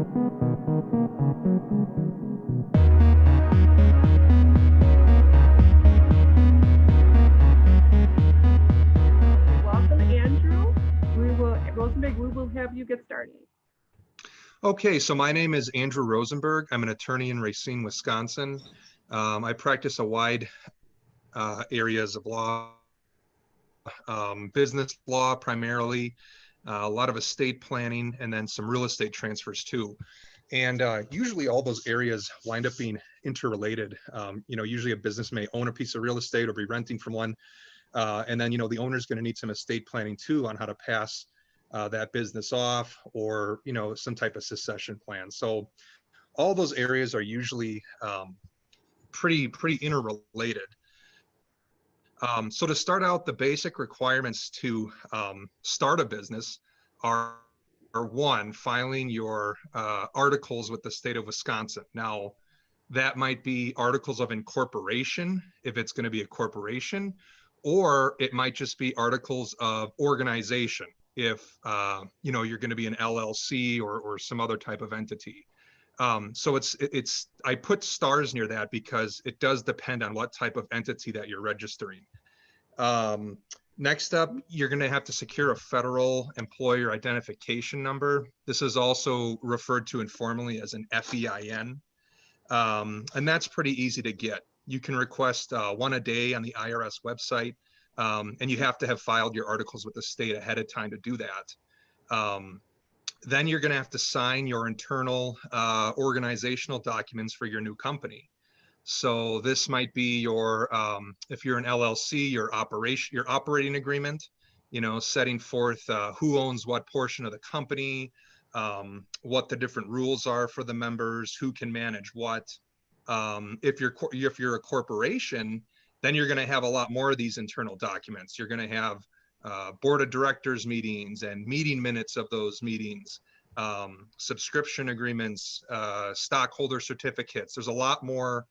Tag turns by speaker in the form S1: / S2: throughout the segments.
S1: Welcome, Andrew. Rosenberg, we will have you get started.
S2: Okay, so my name is Andrew Rosenberg. I'm an attorney in Racine, Wisconsin. I practice a wide areas of law, business law primarily, a lot of estate planning, and then some real estate transfers too. And usually all those areas wind up being interrelated. Usually a business may own a piece of real estate or be renting from one. And then, the owner's going to need some estate planning too on how to pass that business off, or, some type of succession plan. So all those areas are usually pretty interrelated. So to start out, the basic requirements to start a business are one, filing your articles with the state of Wisconsin. Now, that might be articles of incorporation if it's going to be a corporation, or it might just be articles of organization if you're going to be an LLC or some other type of entity. So it's I put stars near that because it does depend on what type of entity that you're registering. Next up, you're going to have to secure a federal employer identification number. This is also referred to informally as an FEIN. And that's pretty easy to get. You can request one a day on the IRS website, and you have to have filed your articles with the state ahead of time to do that. Then you're going to have to sign your internal organizational documents for your new company. So this might be your, if you're an LLC, your operating agreement, setting forth who owns what portion of the company, what the different rules are for the members, who can manage what. If you're a corporation, then you're going to have a lot more of these internal documents. You're going to have board of directors meetings and meeting minutes of those meetings, subscription agreements, stockholder certificates. There's a lot more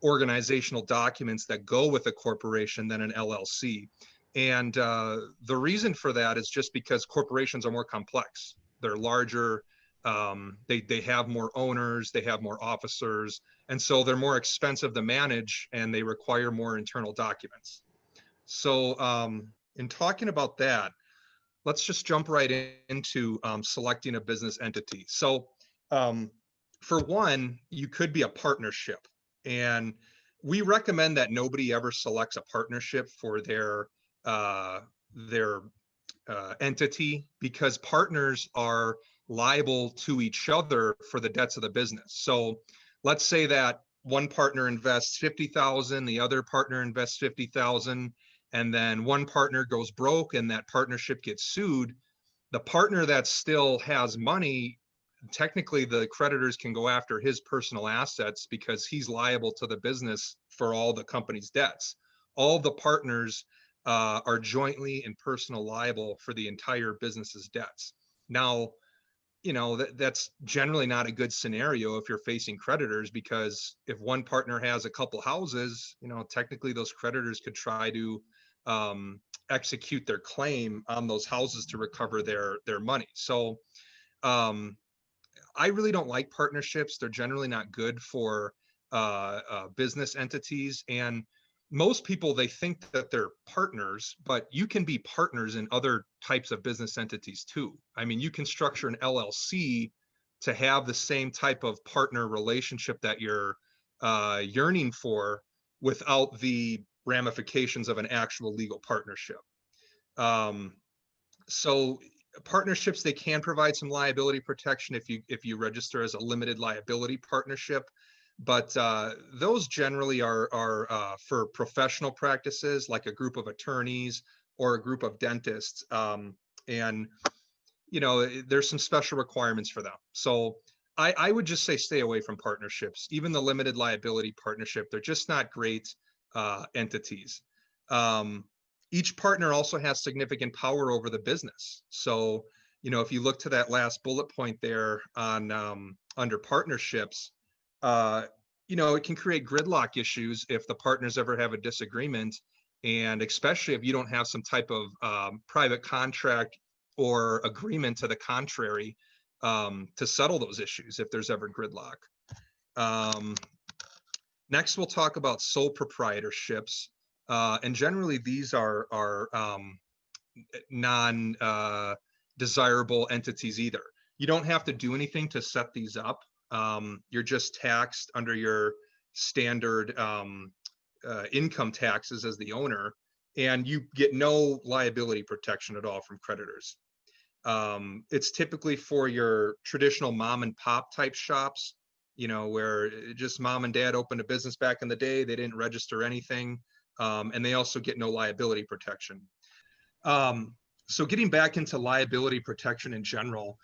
S2: organizational documents that go with a corporation than an LLC. And the reason for that is just because corporations are more complex. They're larger, they have more owners, they have more officers, and so they're more expensive to manage and they require more internal documents. So in talking about that, let's just jump right into selecting a business entity. So for one, you could be a partnership, and we recommend that nobody ever selects a partnership for their entity, because partners are liable to each other for the debts of the business. So let's say that one partner invests 50,000, the other partner invests 50,000, and then one partner goes broke and that partnership gets sued. The partner that still has money, technically the creditors can go after his personal assets because he's liable to the business for all the company's debts. All the partners are jointly and personal liable for the entire business's debts. Now, that's generally not a good scenario if you're facing creditors, because if one partner has a couple houses, technically those creditors could try to execute their claim on those houses to recover their money. So I really don't like partnerships. They're generally not good for business entities. And most people, they think that they're partners, but you can be partners in other types of business entities too. I mean, you can structure an LLC to have the same type of partner relationship that you're yearning for without the ramifications of an actual legal partnership. So partnerships, they can provide some liability protection if you register as a limited liability partnership. But those generally are for professional practices, like a group of attorneys or a group of dentists. And, there's some special requirements for them. So I would just say stay away from partnerships. Even the limited liability partnership, they're just not great entities. Each partner also has significant power over the business. So, if you look to that last bullet point there on under partnerships, it can create gridlock issues if the partners ever have a disagreement, and especially if you don't have some type of private contract or agreement to the contrary. to settle those issues if there's ever gridlock. Next, we'll talk about sole proprietorships. And generally, these are non-desirable entities either. You don't have to do anything to set these up. You're just taxed under your standard income taxes as the owner, and you get no liability protection at all from creditors. It's typically for your traditional mom and pop type shops, you know, where just mom and dad opened a business back in the day, they didn't register anything, and they also get no liability protection. So getting back into liability protection in general,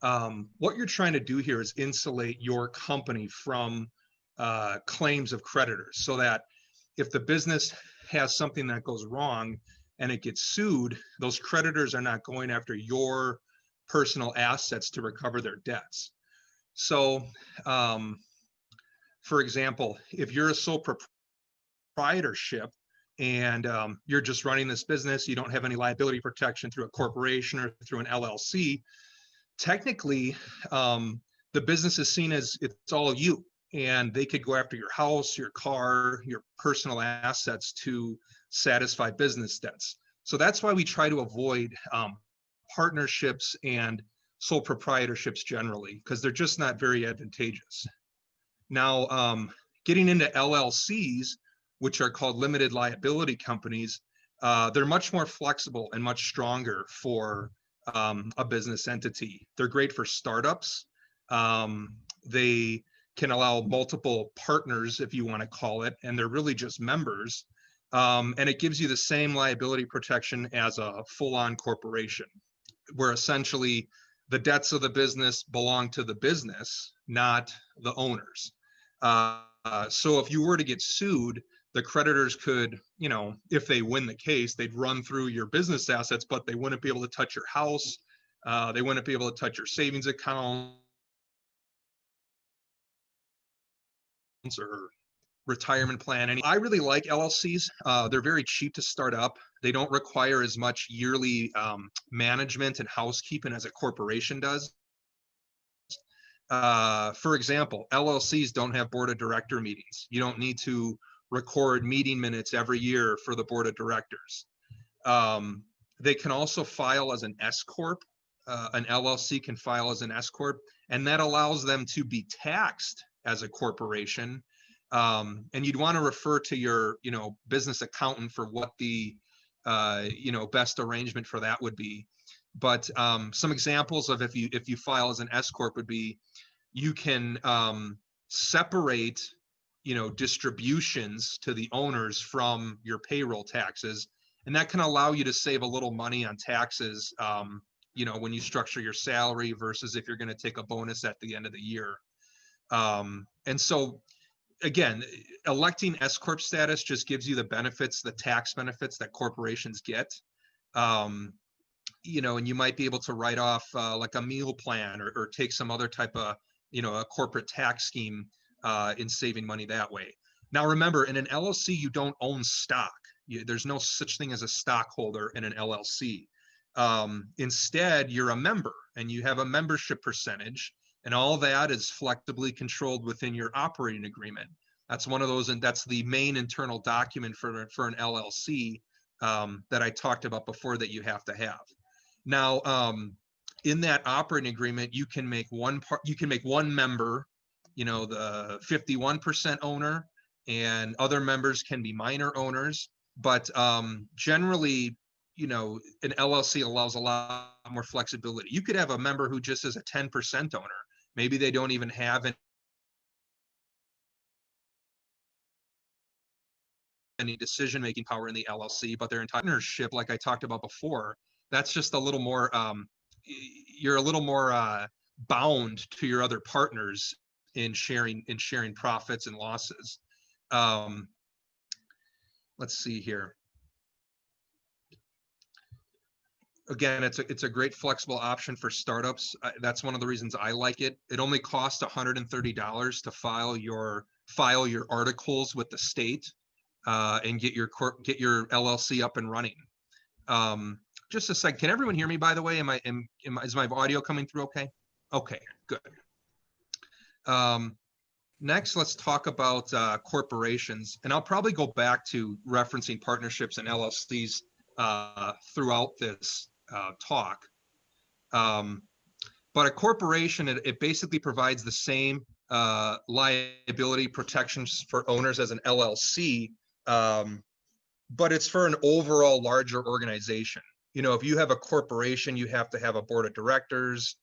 S2: what you're trying to do here is insulate your company from claims of creditors, so that if the business has something that goes wrong and it gets sued, those creditors are not going after your personal assets to recover their debts. So, for example, if you're a sole proprietorship and you're just running this business, you don't have any liability protection through a corporation or through an LLC, technically, the business is seen as it's all you, and they could go after your house, your car, your personal assets to satisfy business debts. So that's why we try to avoid partnerships and sole proprietorships generally, because they're just not very advantageous. Now, getting into LLCs, which are called limited liability companies, they're much more flexible and much stronger for a business entity. They're great for startups. They can allow multiple partners, if you want to call it, and they're really just members. And it gives you the same liability protection as a full-on corporation, where essentially the debts of the business belong to the business, not the owners. So if you were to get sued, the creditors could, you know, if they win the case, they'd run through your business assets, but they wouldn't be able to touch your house. They wouldn't be able to touch your savings account or retirement plan. I really like LLCs. They're very cheap to start up. They don't require as much yearly management and housekeeping as a corporation does. For example, LLCs don't have board of director meetings. You don't need to record meeting minutes every year for the board of directors. They can also file as an S-Corp. An LLC can file as an S-Corp, and that allows them to be taxed as a corporation. And you'd want to refer to your, you know, business accountant for what the, you know, best arrangement for that would be. But some examples of if you file as an S-Corp would be, you can separate, you know, distributions to the owners from your payroll taxes, and that can allow you to save a little money on taxes, you know, when you structure your salary versus if you're going to take a bonus at the end of the year. And so, again, electing S-Corp status just gives you the benefits, the tax benefits that corporations get. You know, and you might be able to write off like a meal plan or take some other type of, you know, a corporate tax scheme in saving money that way. Now, remember, in an LLC, you don't own stock. There's no such thing as a stockholder in an LLC. Instead, you're a member and you have a membership percentage, and all that is flexibly controlled within your operating agreement. That's one of those, and that's the main internal document for an LLC that I talked about before that you have to have. Now, in that operating agreement, you can make one member, you know, the 51% owner, and other members can be minor owners. But generally, you know, an LLC allows a lot more flexibility. You could have a member who just is a 10% owner. Maybe they don't even have any decision-making power in the LLC, but their entire ownership, like I talked about before, that's just a little more, you're a little more bound to your other partners in sharing profits and losses. Let's see here. Again, it's a great flexible option for startups. That's one of the reasons I like it. It only costs $130 to file your articles with the state and get your LLC up and running. Just a sec. Can everyone hear me, by the way? Is my audio coming through okay? Okay, good. Next, let's talk about corporations, and I'll probably go back to referencing partnerships and LLCs throughout this talk. But a corporation, it basically provides the same liability protections for owners as an LLC, but it's for an overall larger organization. You know, if you have a corporation, you have to have a board of directors.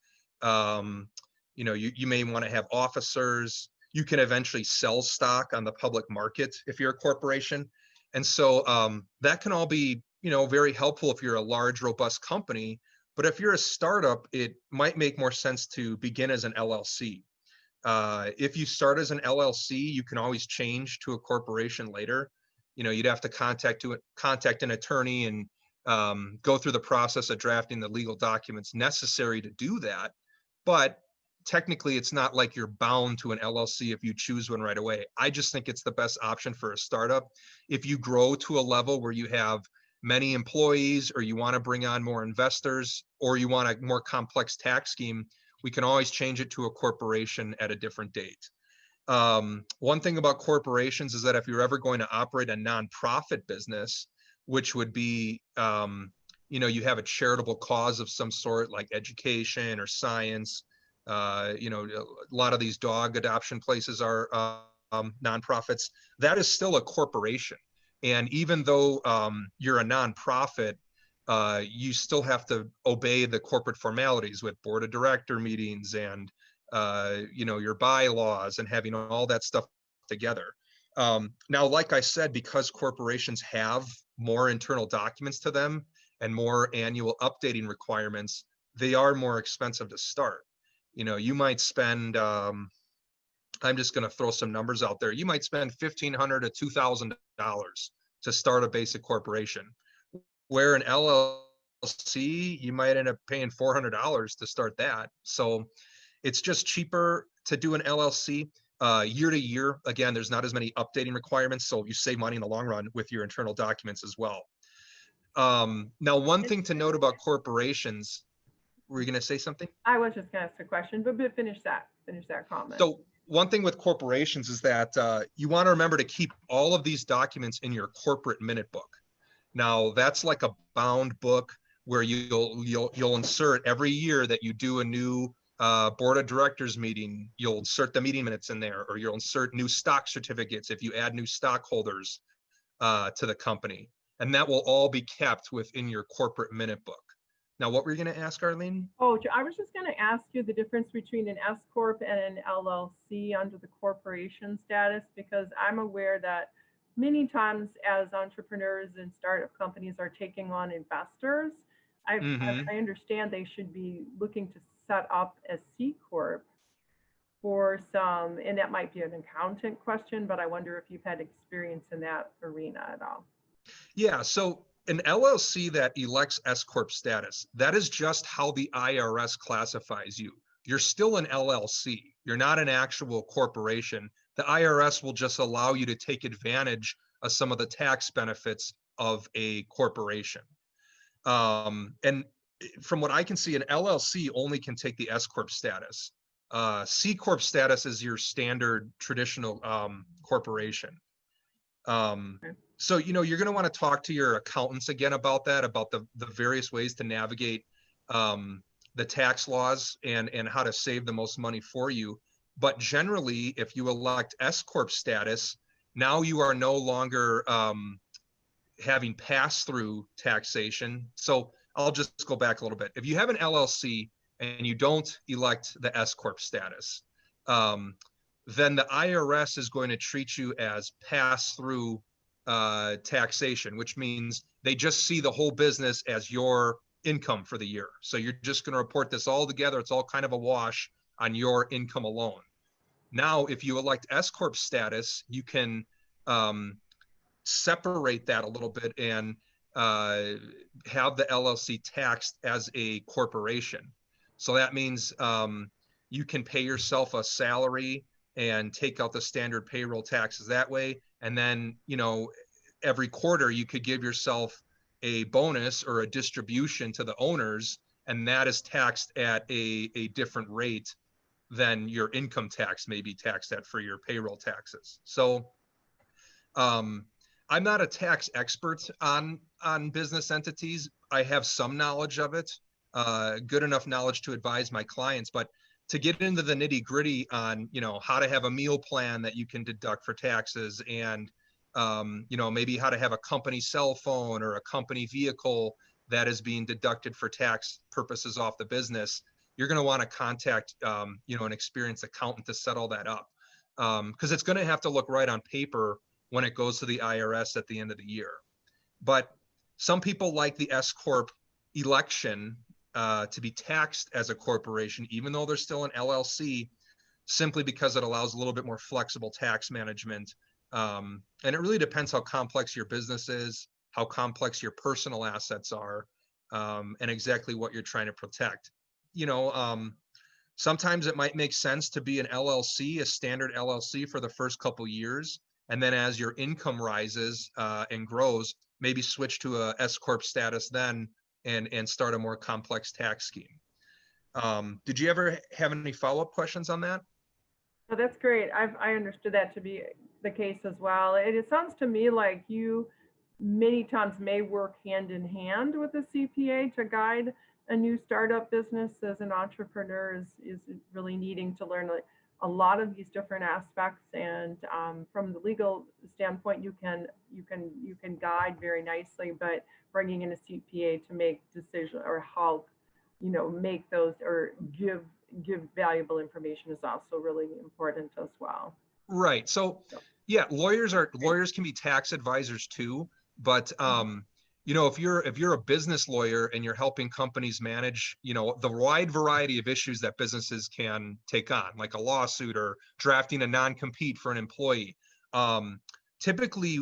S2: You know, you may want to have officers. You can eventually sell stock on the public market if you're a corporation. And so that can all be, you know, very helpful if you're a large, robust company. But if you're a startup, it might make more sense to begin as an LLC. If you start as an LLC, you can always change to a corporation later. You know, you'd have to contact an attorney and go through the process of drafting the legal documents necessary to do that. But technically, it's not like you're bound to an LLC if you choose one right away. I just think it's the best option for a startup. If you grow to a level where you have many employees, or you want to bring on more investors, or you want a more complex tax scheme, we can always change it to a corporation at a different date. One thing about corporations is that if you're ever going to operate a nonprofit business, which would be, you know, you have a charitable cause of some sort, like education or science. You know, a lot of these dog adoption places are nonprofits. That is still a corporation. And even though you're a nonprofit, you still have to obey the corporate formalities with board of director meetings and you know, your bylaws and having all that stuff together. Now, like I said, because corporations have more internal documents to them and more annual updating requirements, they are more expensive to start. You know, you might spend, I'm just going to throw some numbers out there. You might spend $1,500 to $2,000 to start a basic corporation, where an LLC, you might end up paying $400 to start that. So it's just cheaper to do an LLC. Year to year, again, there's not as many updating requirements, so you save money in the long run with your internal documents as well. Now, one thing to note about corporations, were you going to say something?
S1: I was just going to ask a question, but finish that comment.
S2: So one thing with corporations is that you want to remember to keep all of these documents in your corporate minute book. Now, that's like a bound book where you'll insert every year that you do a new board of directors meeting. You'll insert the meeting minutes in there, or you'll insert new stock certificates if you add new stockholders to the company, and that will all be kept within your corporate minute book. Now, what were you going to ask, Arlene?
S1: Oh, I was just going to ask you the difference between an S-Corp and an LLC under the corporation status, because I'm aware that many times as entrepreneurs and startup companies are taking on investors, I understand they should be looking to set up a C-Corp for some, and that might be an accountant question, but I wonder if you've had experience in that arena at all.
S2: Yeah, so an LLC that elects S-Corp status, that is just how the IRS classifies you. You're still an LLC. You're not an actual corporation. The IRS will just allow you to take advantage of some of the tax benefits of a corporation. And from what I can see, an LLC only can take the S-Corp status. C-Corp status is your standard traditional corporation. So, you know, you're going to want to talk to your accountants again about that, about the various ways to navigate the tax laws and how to save the most money for you. But generally, if you elect S-Corp status, now you are no longer having pass-through taxation. So I'll just go back a little bit. If you have an LLC and you don't elect the S-Corp status, then the IRS is going to treat you as pass-through taxation, which means they just see the whole business as your income for the year. So you're just going to report this all together. It's all kind of a wash on your income alone. Now, if you elect S-Corp status, you can separate that a little bit and have the LLC taxed as a corporation. So that means you can pay yourself a salary and take out the standard payroll taxes that way. And then, you know, every quarter you could give yourself a bonus or a distribution to the owners and that is taxed at a different rate than your income tax may be taxed at for your payroll taxes. So I'm not a tax expert on business entities. I have some knowledge of it, good enough knowledge to advise my clients, but to get into the nitty gritty on, how to have a meal plan that you can deduct for taxes, and, maybe how to have a company cell phone or a company vehicle that is being deducted for tax purposes off the business, you're going to want to contact, an experienced accountant to set all that up. Because it's going to have to look right on paper when it goes to the IRS at the end of the year. But some people like the S-Corp election to be taxed as a corporation, even though they're still an LLC, simply because it allows a little bit more flexible tax management. And it really depends how complex your business is, how complex your personal assets are, and exactly what you're trying to protect. Sometimes it might make sense to be an LLC, a standard LLC, for the first couple years. And then as your income rises and grows, maybe switch to a S-Corp status then and start a more complex tax scheme. Did you ever have any follow-up questions on that?
S1: Oh, that's great. I understood that to be the case as well. It sounds to me like you many times may work hand in hand with a CPA to guide a new startup business as an entrepreneur is really needing to learn a lot of these different aspects. And from the legal standpoint, you can guide very nicely, but bringing in a CPA to make decisions or help, make those or give valuable information is also really important as well.
S2: Right. So yeah, lawyers can be tax advisors too, but if you're a business lawyer and you're helping companies manage, the wide variety of issues that businesses can take on, like a lawsuit or drafting a non-compete for an employee, typically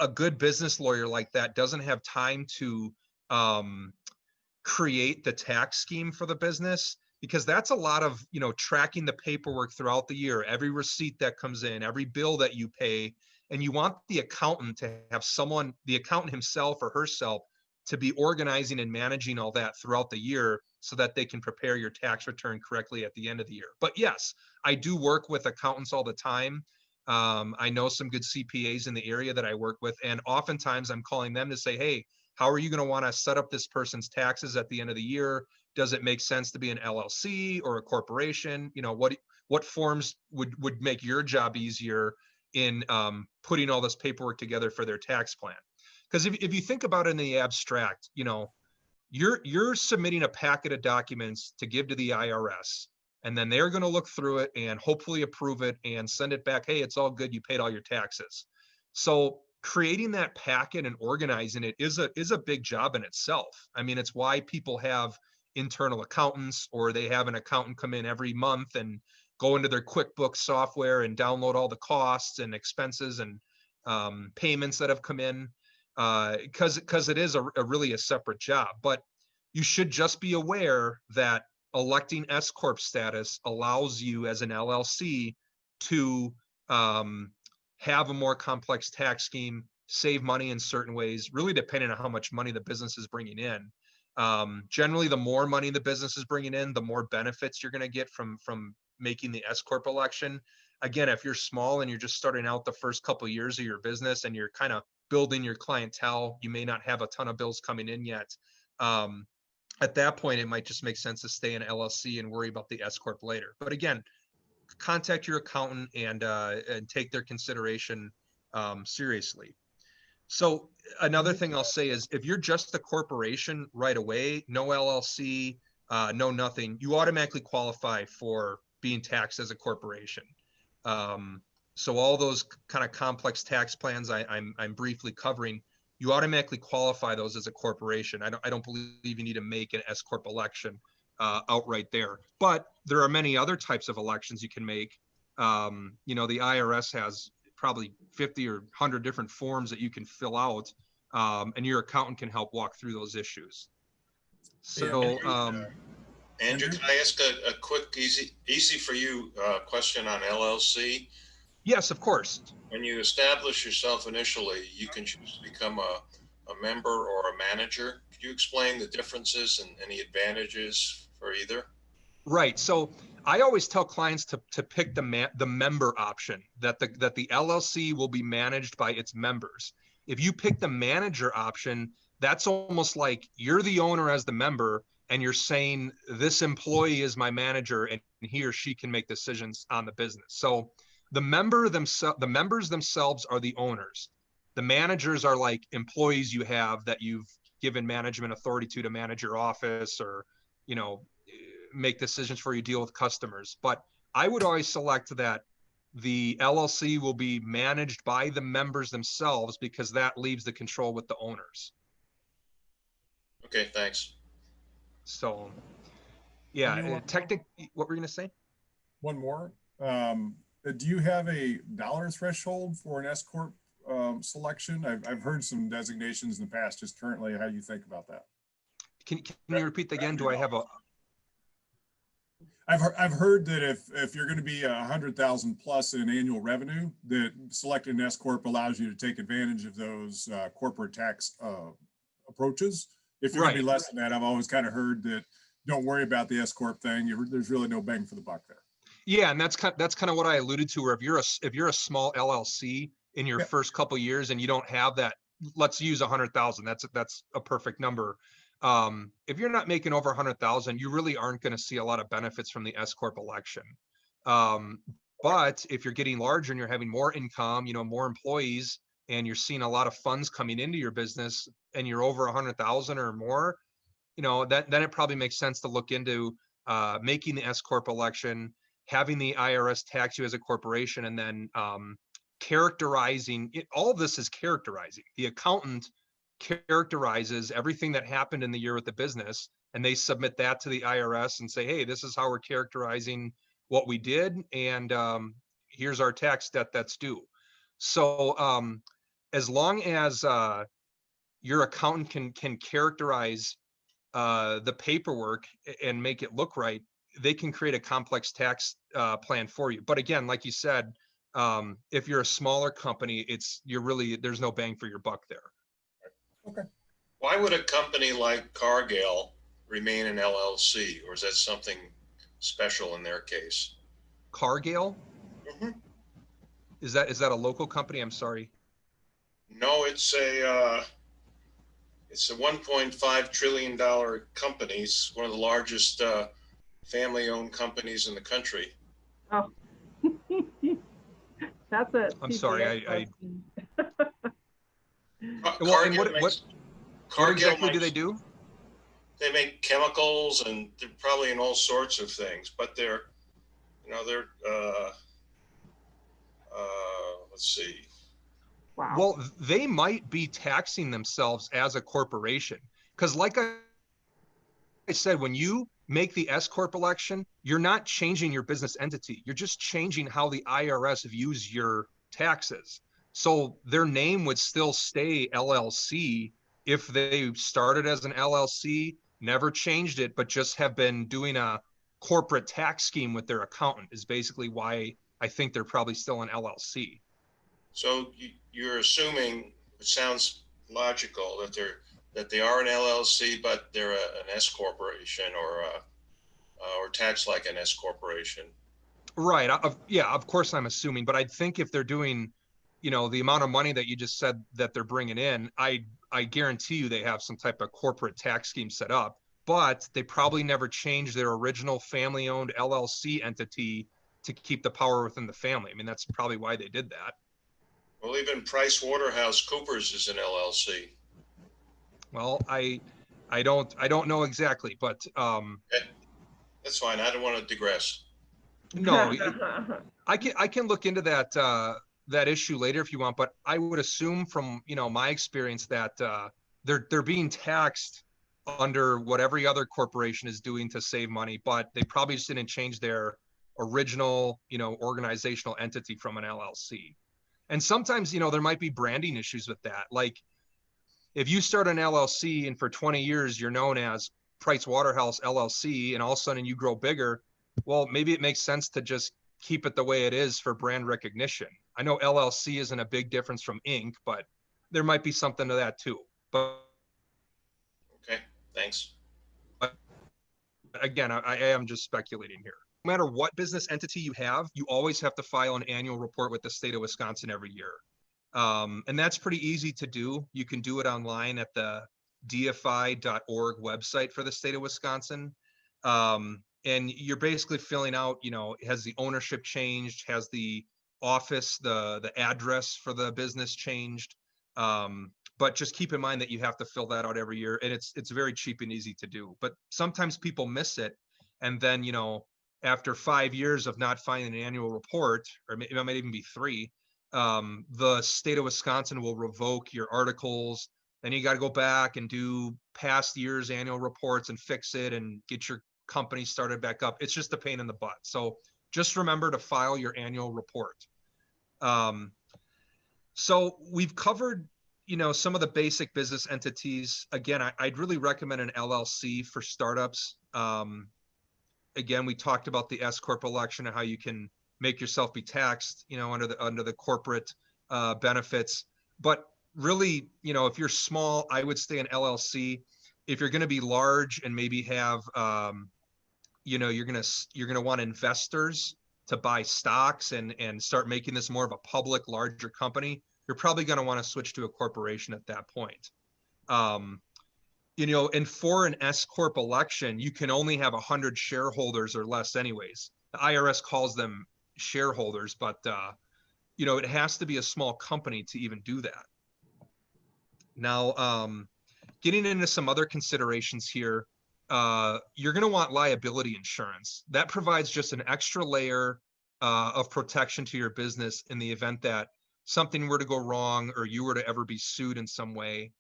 S2: a good business lawyer like that doesn't have time to create the tax scheme for the business, because that's a lot of, tracking the paperwork throughout the year, every receipt that comes in, every bill that you pay. And you want the accountant to have the accountant himself or herself, to be organizing and managing all that throughout the year so that they can prepare your tax return correctly at the end of the year. But yes, I do work with accountants all the time. I know some good CPAs in the area that I work with, and oftentimes I'm calling them to say, hey, how are you going to want to set up this person's taxes at the end of the year? Does it make sense to be an LLC or a corporation? What forms would make your job easier in putting all this paperwork together for their tax plan? Because if you think about it in the abstract, you're submitting a packet of documents to give to the IRS, and then they're going to look through it and hopefully approve it and send it back. Hey, it's all good. You paid all your taxes. So creating that packet and organizing it is a big job in itself. I mean, it's why people have internal accountants, or they have an accountant come in every month and go into their QuickBooks software and download all the costs and expenses and payments that have come in, because it is really a separate job. But you should just be aware that electing S-Corp status allows you as an LLC to have a more complex tax scheme, save money in certain ways, really depending on how much money the business is bringing in. Generally, the more money the business is bringing in, the more benefits you're going to get from making the S-Corp election. Again, if you're small and you're just starting out the first couple of years of your business and you're kind of building your clientele, you may not have a ton of bills coming in yet. At that point, it might just make sense to stay in LLC and worry about the S-Corp later. But again, contact your accountant and take their consideration seriously. So another thing I'll say is, if you're just a corporation right away, no LLC, no nothing, you automatically qualify for being taxed as a corporation. So all those kind of complex tax plans I'm briefly covering, you automatically qualify those as a corporation. I don't believe you need to make an S-Corp election outright there. But there are many other types of elections you can make. The IRS has probably 50 or 100 different forms that you can fill out, and your accountant can help walk through those issues. So,
S3: Andrew, can I ask a quick, easy for you question on LLC?
S2: Yes, of course.
S3: When you establish yourself initially, you can choose to become a a member or a manager. Could you explain the differences and any advantages for either?
S2: Right. So I always tell clients to pick the member option, that the LLC will be managed by its members. If you pick the manager option, that's almost like you're the owner as the member, and you're saying this employee is my manager, and he or she can make decisions on the business. So the members themselves are the owners. The managers are like employees you have that you've given management authority to manage your office, or, you know, make decisions for you, deal with customers. But I would always select that the LLC will be managed by the members themselves, because that leaves the control with the owners.
S3: Okay, thanks.
S2: So, yeah, technically, what were you going to say?
S4: One more. Do you have a dollar threshold for an S-Corp selection? I've heard some designations in the past. Just currently, how do you think about that?
S2: Can you repeat that again? Do I have a...
S4: I've heard that if you're going to be 100,000 plus in annual revenue, that selecting an S-Corp allows you to take advantage of those corporate tax approaches. If you're going to be less than that, I've always kind of heard that don't worry about the S-Corp thing. There's really no bang for the buck there. Yeah,
S2: and that's kind of what I alluded to. Where if you're a small LLC in your first couple of years and you don't have that, let's use 100,000. That's a perfect number. If you're not making over 100,000, you really aren't going to see a lot of benefits from the S-Corp election. But if you're getting larger and you're having more income, more employees, and you're seeing a lot of funds coming into your business, and you're over 100,000 or more, then it probably makes sense to look into making the S-Corp election, having the IRS tax you as a corporation, and then characterizing it. All of this is characterizing. The accountant characterizes everything that happened in the year with the business, and they submit that to the IRS and say, hey, this is how we're characterizing what we did, and here's our tax debt that's due. So as long as your accountant can characterize the paperwork and make it look right, they can create a complex tax plan for you. But again, like you said, if you're a smaller company, there's no bang for your buck there.
S4: Okay.
S3: Why would a company like Cargill remain an LLC, or is that something special in their case?
S2: Cargill?
S3: Mm-hmm.
S2: Is that a local company? I'm sorry.
S3: No, it's a $1.5 trillion company. It's one of the largest family-owned companies in the country.
S1: Oh, that's it.
S2: I'm sorry.
S3: Well, and
S2: what exactly do they do?
S3: They make chemicals, and they're probably in all sorts of things, but they're let's see.
S1: Wow.
S2: Well, they might be taxing themselves as a corporation, because like I said, when you make the S-Corp election, you're not changing your business entity. You're just changing how the IRS views your taxes. So their name would still stay LLC if they started as an LLC, never changed it, but just have been doing a corporate tax scheme with their accountant, is basically why I think they're probably still an LLC.
S3: So you're assuming, it sounds logical, that they are an LLC, but they're an S corporation, or taxed like an S corporation.
S2: Right. Yeah, of course I'm assuming, but I'd think if they're doing, the amount of money that you just said that they're bringing in, I guarantee you they have some type of corporate tax scheme set up, but they probably never changed their original family-owned LLC entity to keep the power within the family. I mean, that's probably why they did that.
S3: Well, even PricewaterhouseCoopers is an LLC.
S2: Well, I don't know exactly, but
S3: Okay. That's fine. I don't want to digress.
S2: No, I can look into that issue later if you want, but I would assume from my experience that they're being taxed under what every other corporation is doing to save money, but they probably just didn't change their original organizational entity from an LLC. And sometimes there might be branding issues with that. Like if you start an LLC and for 20 years you're known as Pricewaterhouse LLC, and all of a sudden you grow bigger, well, maybe it makes sense to just keep it the way it is for brand recognition. I know LLC isn't a big difference from Inc., but there might be something to that too. But
S3: Okay, thanks.
S2: again, I am just speculating here. No matter what business entity you have, you always have to file an annual report with the state of Wisconsin every year. And that's pretty easy to do. You can do it online at the dfi.org website for the state of Wisconsin. And you're basically filling out, has the ownership changed? Has the office, the address for the business changed? But just keep in mind that you have to fill that out every year, and it's very cheap and easy to do. But sometimes people miss it, and then after 5 years of not filing an annual report, or it might even be 3, the state of Wisconsin will revoke your articles. Then you got to go back and do past year's annual reports and fix it and get your company started back up. It's just a pain in the butt. So just remember to file your annual report. So we've covered some of the basic business entities. Again, I'd really recommend an LLC for startups. Again, we talked about the S-Corp election and how you can make yourself be taxed, under the corporate benefits. But really, if you're small, I would stay an LLC. If you're going to be large and maybe have, you're going to want investors to buy stocks and start making this more of a public, larger company, you're probably going to want to switch to a corporation at that point. And for an S-Corp election, you can only have 100 shareholders or less anyways. The IRS calls them shareholders, but, it has to be a small company to even do that. Now, getting into some other considerations here, you're going to want liability insurance. That provides just an extra layer of protection to your business in the event that something were to go wrong or you were to ever be sued in some way,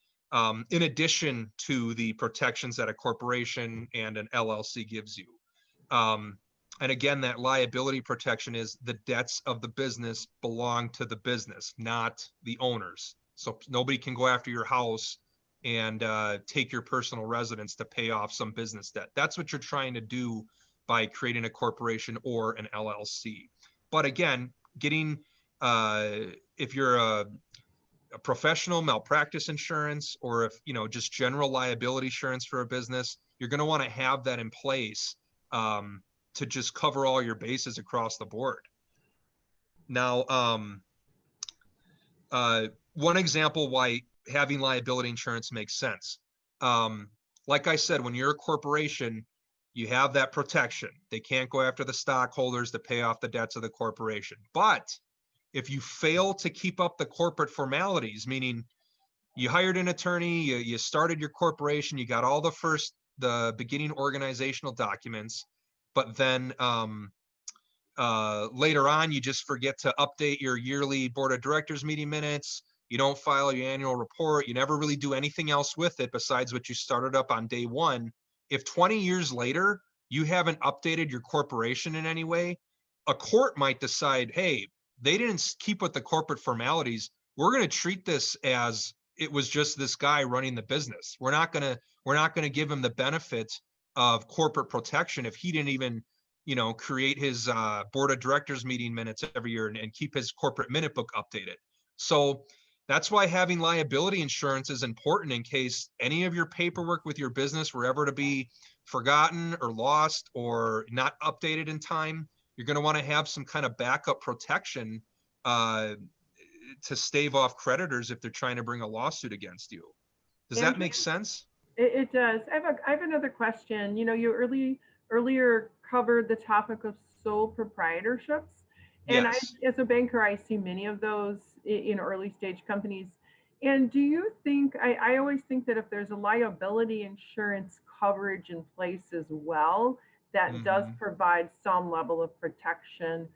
S2: in addition to the protections that a corporation and an LLC gives you. And again, that liability protection is the debts of the business belong to the business, not the owners. So nobody can go after your house and take your personal residence to pay off some business debt. That's what you're trying to do by creating a corporation or an LLC. But again, if you're a professional malpractice insurance, or if, just general liability insurance for a business, you're going to want to have that in place to just cover all your bases across the board. Now, one example why having liability insurance makes sense. Like I said, when you're a corporation, you have that protection. They can't go after the stockholders to pay off the debts of the corporation. But if you fail to keep up the corporate formalities, meaning you hired an attorney, you started your corporation, you got all the beginning organizational documents, but then later on, you just forget to update your yearly board of directors meeting minutes. You don't file your annual report. You never really do anything else with it besides what you started up on day one. If 20 years later, you haven't updated your corporation in any way, a court might decide, hey, they didn't keep with the corporate formalities. We're going to treat this as it was just this guy running the business. We're not going to give him the benefit of corporate protection if he didn't even, create his board of directors meeting minutes every year and keep his corporate minute book updated. So that's why having liability insurance is important in case any of your paperwork with your business were ever to be forgotten or lost or not updated in time. You're going to want to have some kind of backup protection to stave off creditors if they're trying to bring a lawsuit against you. Does that make sense?
S1: It does. I have another question. You earlier covered the topic of sole proprietorships. And
S2: Yes.
S1: as a banker, I see many of those in early stage companies. And do you think, I always think that if there's a liability insurance coverage in place as well, that does provide some level of protection.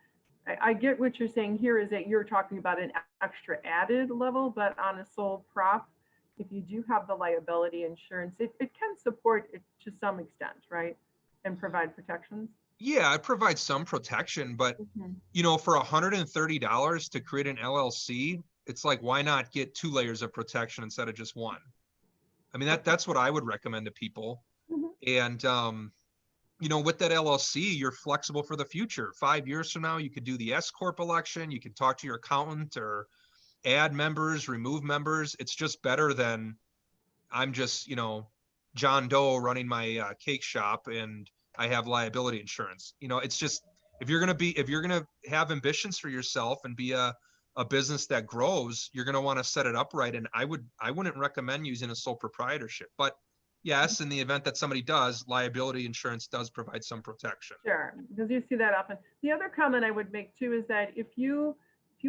S1: I get what you're saying here is that you're talking about an extra added level, but on a sole prop, if you do have the liability insurance, it can support it to some extent, right? And provide protections.
S2: Yeah, it provides some protection, but for $130 to create an LLC, it's like, why not get 2 layers of protection instead of just 1? I mean, that's what I would recommend to people. And, with that LLC, you're flexible for the future. 5 years from now, you could do the S-Corp election. You can talk to your accountant or add members, remove members. It's just better than, I'm just, John Doe running my cake shop and I have liability insurance. It's just, if you're going to have ambitions for yourself and be a business that grows, you're going to want to set it up right. And I wouldn't recommend using a sole proprietorship, but yes, in the event that somebody does, liability insurance does provide some protection.
S1: Sure, because you see that often. The other comment I would make too is that if you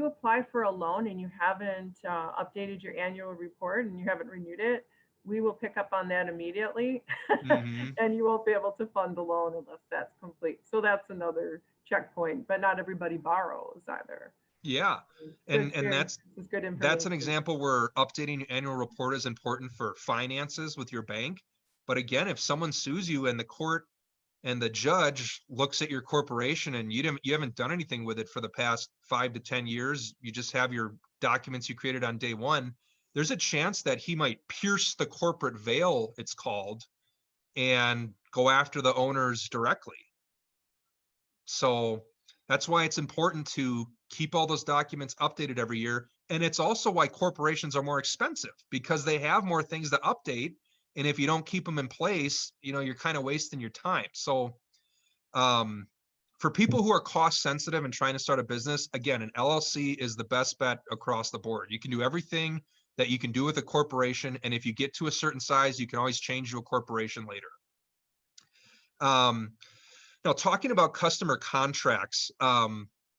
S1: apply for a loan and you haven't updated your annual report and you haven't renewed it, we will pick up on that immediately,
S2: Mm-hmm.
S1: and you won't be able to fund the loan unless that's complete. So that's another checkpoint. But not everybody borrows either.
S2: Yeah,
S1: So
S2: and that's
S1: good information.
S2: That's an example where updating your annual report is important for finances with your bank. But again, if someone sues you and the court and the judge looks at your corporation and you haven't done anything with it for the past 5 to 10 years, you just have your documents you created on day one, there's a chance that he might pierce the corporate veil, it's called, and go after the owners directly. So that's why it's important to keep all those documents updated every year. And it's also why corporations are more expensive, because they have more things to update. And if you don't keep them in place, you're kind of wasting your time. So for people who are cost sensitive and trying to start a business, again, an LLC is the best bet across the board. You can do everything that you can do with a corporation. And if you get to a certain size, you can always change to a corporation later. Now, talking about customer contracts,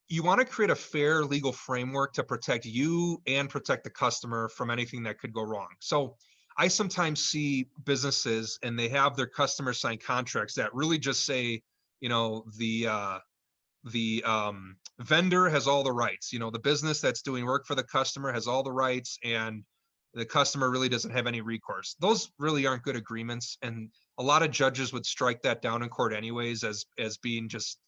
S2: you want to create a fair legal framework to protect you and protect the customer from anything that could go wrong. So I sometimes see businesses and they have their customers sign contracts that really just say, the vendor has all the rights, the business that's doing work for the customer has all the rights, and the customer really doesn't have any recourse. Those really aren't good agreements. And a lot of judges would strike that down in court anyways as being just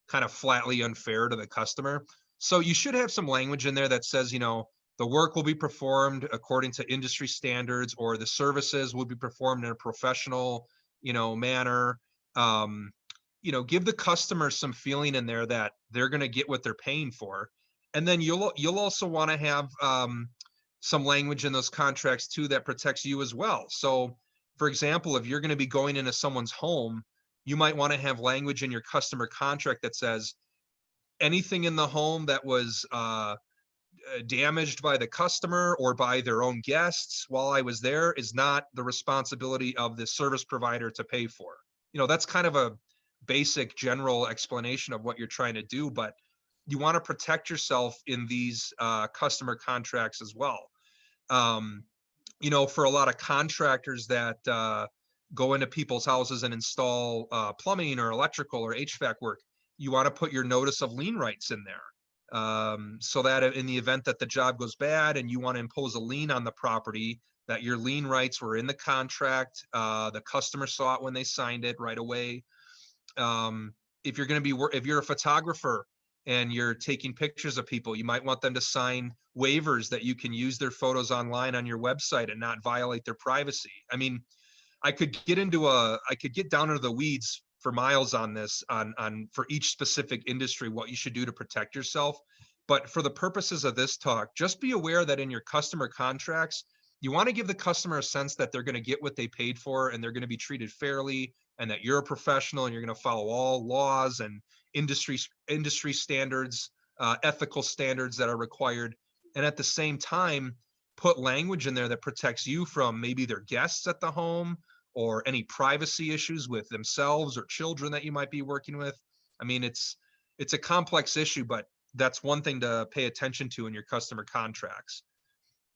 S2: kind of flatly unfair to the customer. So you should have some language in there that says, the work will be performed according to industry standards, or the services will be performed in a professional, manner. Give the customer some feeling in there that they're going to get what they're paying for. And then you'll also want to have some language in those contracts too that protects you as well. So for example, if you're going to be going into someone's home, you might want to have language in your customer contract that says anything in the home that was damaged by the customer or by their own guests while I was there is not the responsibility of the service provider to pay for. That's kind of a basic general explanation of what you're trying to do, but you want to protect yourself in these customer contracts as well. For a lot of contractors that go into people's houses and install plumbing or electrical or HVAC work, you want to put your notice of lien rights in there, so that in the event that the job goes bad and you want to impose a lien on the property, that your lien rights were in the contract, the customer saw it when they signed it right away. If you're a photographer and you're taking pictures of people, you might want them to sign waivers that you can use their photos online on your website and not violate their privacy. I mean, I could get down into the weeds for miles on this, for each specific industry, what you should do to protect yourself. But for the purposes of this talk, just be aware that in your customer contracts, you want to give the customer a sense that they're going to get what they paid for and they're going to be treated fairly, and that you're a professional and you're going to follow all laws and industry standards, ethical standards that are required. And at the same time, put language in there that protects you from maybe their guests at the home or any privacy issues with themselves or children that you might be working with. I mean, it's a complex issue, but that's one thing to pay attention to in your customer contracts.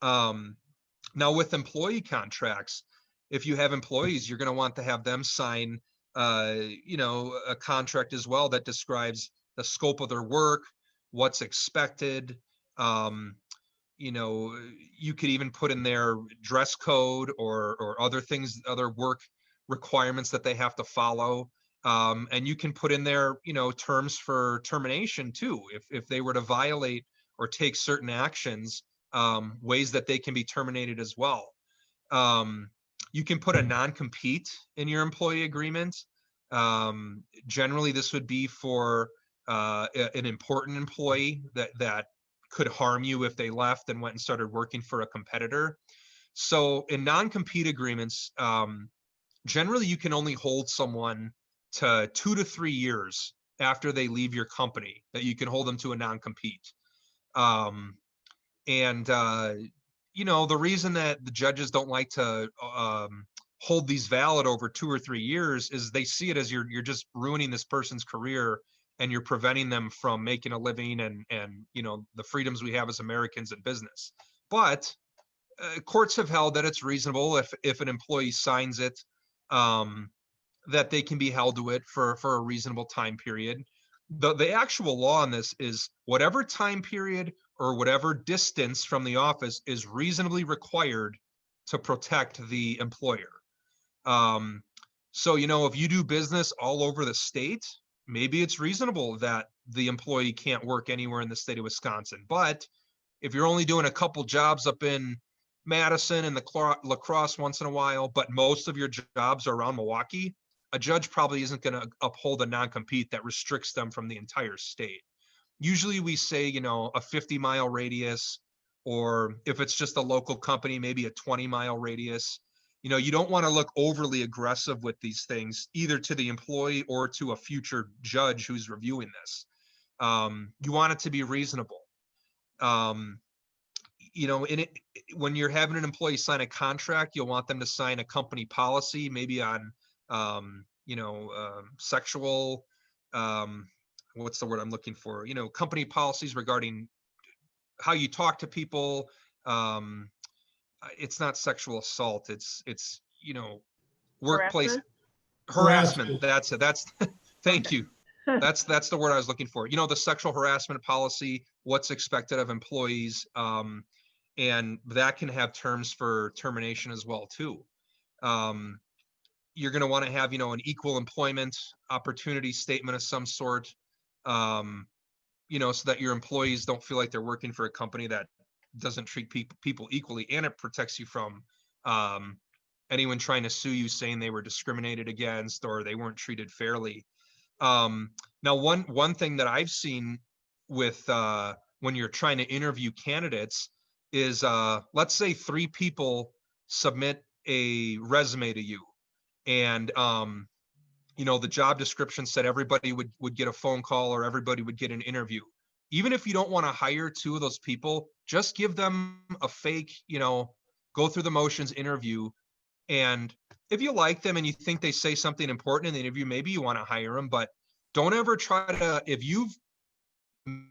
S2: Now with employee contracts, if you have employees, you're going to want to have them sign, a contract as well that describes the scope of their work, what's expected. You could even put in their dress code or other things, other work requirements that they have to follow. And you can put in there, terms for termination too, if they were to violate or take certain actions, ways that they can be terminated as well. You can put a non-compete in your employee agreement. Generally, this would be for an important employee that could harm you if they left and went and started working for a competitor. So in non-compete agreements, generally you can only hold someone to 2 to 3 years after they leave your company, that you can hold them to a non-compete. You know, the reason that the judges don't like to hold these valid over 2 or 3 years is they see it as you're just ruining this person's career, and you're preventing them from making a living and you know, the freedoms we have as Americans in business. But courts have held that it's reasonable if an employee signs it, that they can be held to it for a reasonable time period. The actual law on this is whatever time period or whatever distance from the office is reasonably required to protect the employer. So, you know, if you do business all over the state, maybe it's reasonable that the employee can't work anywhere in the state of Wisconsin. But if you're only doing a couple jobs up in Madison and the La Crosse once in a while, but most of your jobs are around Milwaukee, a judge probably isn't going to uphold a non-compete that restricts them from the entire state. Usually we say, you know, a 50-mile radius, or if it's just a local company, maybe a 20-mile radius. You know, you don't want to look overly aggressive with these things, either to the employee or to a future judge who's reviewing this. You want it to be reasonable. You know, when you're having an employee sign a contract, you'll want them to sign a company policy, maybe on, you know, sexual, what's the word I'm looking for? You know, company policies regarding how you talk to people. It's not sexual assault. It's, you know, workplace harassment. That's it. That's, thank you. That's the word I was looking for. You know, the sexual harassment policy, what's expected of employees. And that can have terms for termination as well, too. You're going to want to have, you know, an equal employment opportunity statement of some sort, you know, so that your employees don't feel like they're working for a company that doesn't treat people equally, and it protects you from anyone trying to sue you saying they were discriminated against or they weren't treated fairly. Now, one thing that I've seen with when you're trying to interview candidates is, let's say 3 people submit a resume to you, and you know, the job description said everybody would get a phone call or everybody would get an interview. Even if you don't want to hire 2 of those people, just give them a fake, you know, go through the motions interview. And if you like them and you think they say something important in the interview, maybe you want to hire them. But don't ever try to, if you've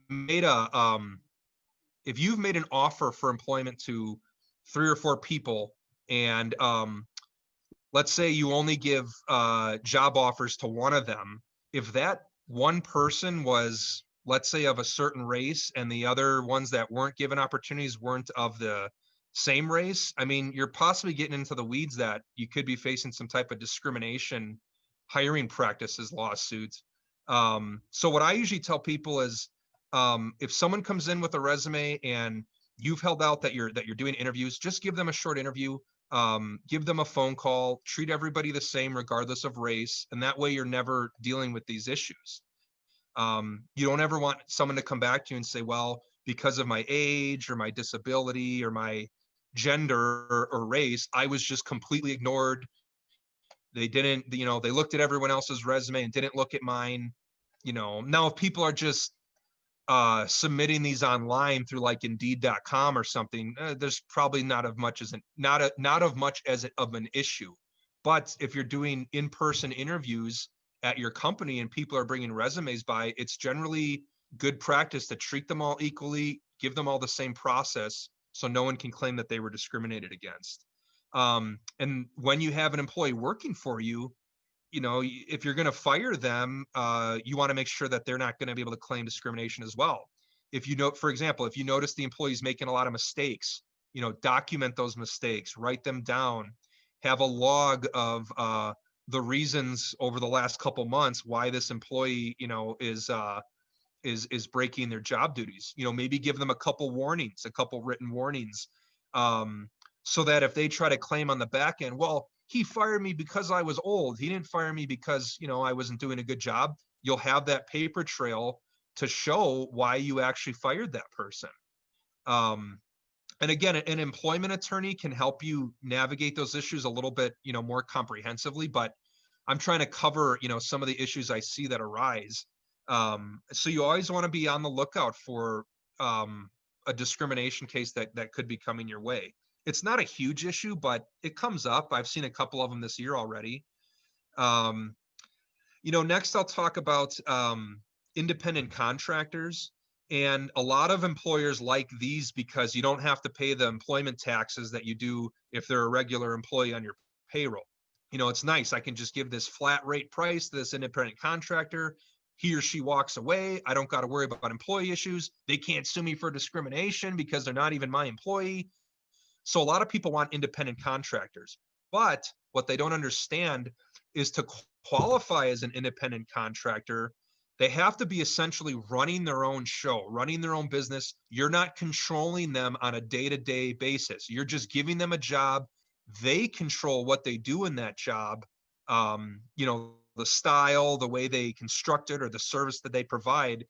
S2: made an offer for employment to 3 or 4 people, and let's say you only give job offers to one of them, if that one person was, let's say, of a certain race, and the other ones that weren't given opportunities weren't of the same race, I mean, you're possibly getting into the weeds that you could be facing some type of discrimination, hiring practices lawsuit. So what I usually tell people is, if someone comes in with a resume and you've held out that you're doing interviews, just give them a short interview, give them a phone call, treat everybody the same regardless of race, and that way you're never dealing with these issues. You don't ever want someone to come back to you and say, well, because of my age or my disability or my gender or race, I was just completely ignored. They didn't, you know, they looked at everyone else's resume and didn't look at mine. You know, now if people are just submitting these online through like Indeed.com or something, there's probably not of much as an issue. But if you're doing in-person interviews at your company and people are bringing resumes by, it's generally good practice to treat them all equally, give them all the same process, so no one can claim that they were discriminated against. And when you have an employee working for you, you know, if you're going to fire them, you want to make sure that they're not going to be able to claim discrimination as well. If you know, for example, if you notice the employee's making a lot of mistakes, you know, document those mistakes, write them down, have a log of the reasons over the last couple months why this employee, you know, is breaking their job duties. You know, maybe give them a couple warnings, a couple written warnings, so that if they try to claim on the back end, well, he fired me because I was old, he didn't fire me because, you know, I wasn't doing a good job, you'll have that paper trail to show why you actually fired that person. And again, an employment attorney can help you navigate those issues a little bit, more comprehensively, but I'm trying to cover, some of the issues I see that arise. So you always want to be on the lookout for a discrimination case that could be coming your way. It's not a huge issue, but it comes up. I've seen a couple of them this year already. Next I'll talk about independent contractors. And a lot of employers like these because you don't have to pay the employment taxes that you do if they're a regular employee on your payroll. It's nice. I can just give this flat rate price to this independent contractor. He or she walks away. I don't got to worry about employee issues. They can't sue me for discrimination because they're not even my employee. So a lot of people want independent contractors. But what they don't understand is to qualify as an independent contractor, they have to be essentially running their own show, running their own business. You're not controlling them on a day-to-day basis. You're just giving them a job. They control what they do in that job, the style, the way they construct it, or the service that they provide.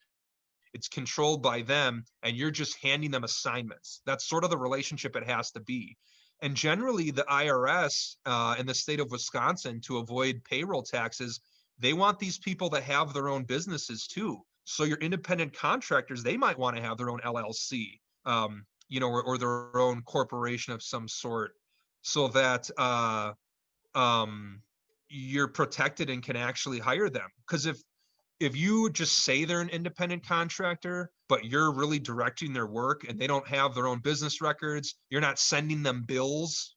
S2: It's controlled by them, and you're just handing them assignments. That's sort of the relationship it has to be. And generally, the IRS in the state of Wisconsin, to avoid payroll taxes, they want these people to have their own businesses too. So your independent contractors, they might want to have their own LLC, or their own corporation of some sort, so that you're protected and can actually hire them. Because if you just say they're an independent contractor, but you're really directing their work and they don't have their own business records, you're not sending them bills,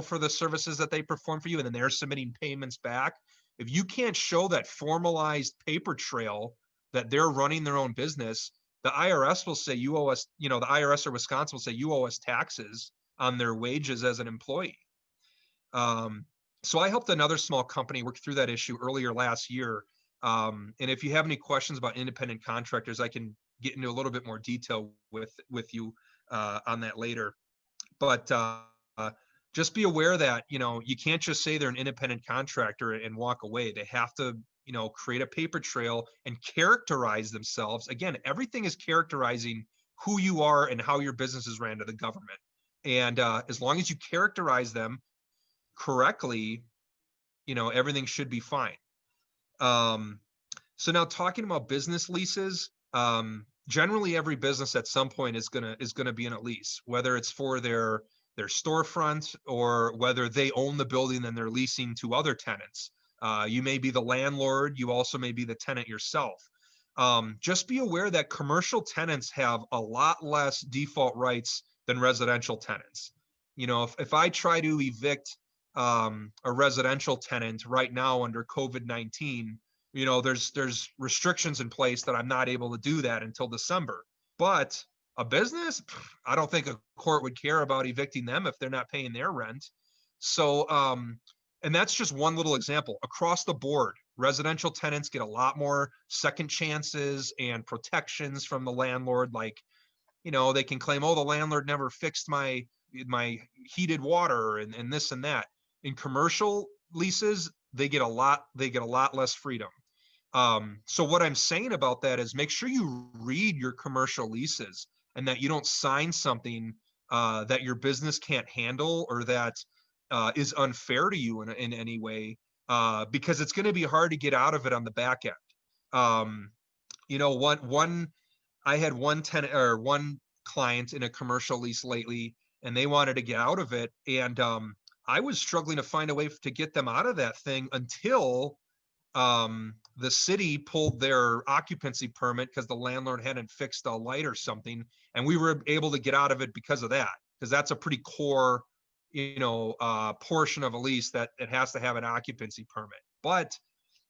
S2: for the services that they perform for you, and then they're submitting payments back. If you can't show that formalized paper trail that they're running their own business, the IRS will say you owe us, the IRS or Wisconsin will say you owe us taxes on their wages as an employee. So I helped another small company work through that issue earlier last year. And if you have any questions about independent contractors, I can get into a little bit more detail with you on that later. But just be aware that, you can't just say they're an independent contractor and walk away. They have to, create a paper trail and characterize themselves. Again, everything is characterizing who you are and how your business is ran to the government. And as long as you characterize them correctly, everything should be fine. So now talking about business leases, generally every business at some point is gonna be in a lease, whether it's for their storefront or whether they own the building and they're leasing to other tenants. You may be the landlord, you also may be the tenant yourself. Just be aware that commercial tenants have a lot less default rights than residential tenants. If I try to evict a residential tenant right now under COVID-19, there's restrictions in place that I'm not able to do that until December. But a business, I don't think a court would care about evicting them if they're not paying their rent. So, and that's just one little example. Across the board, residential tenants get a lot more second chances and protections from the landlord. Like, they can claim, oh, the landlord never fixed my heated water and this and that. In commercial leases, they get a lot less freedom. So what I'm saying about that is make sure you read your commercial leases and that you don't sign something that your business can't handle or that is unfair to you in any way, because it's going to be hard to get out of it on the back end. I had one tenant or one client in a commercial lease lately, and they wanted to get out of it, and I was struggling to find a way to get them out of that thing until the city pulled their occupancy permit because the landlord hadn't fixed a light or something, and we were able to get out of it because of that, because that's a pretty core portion of a lease that it has to have an occupancy permit. But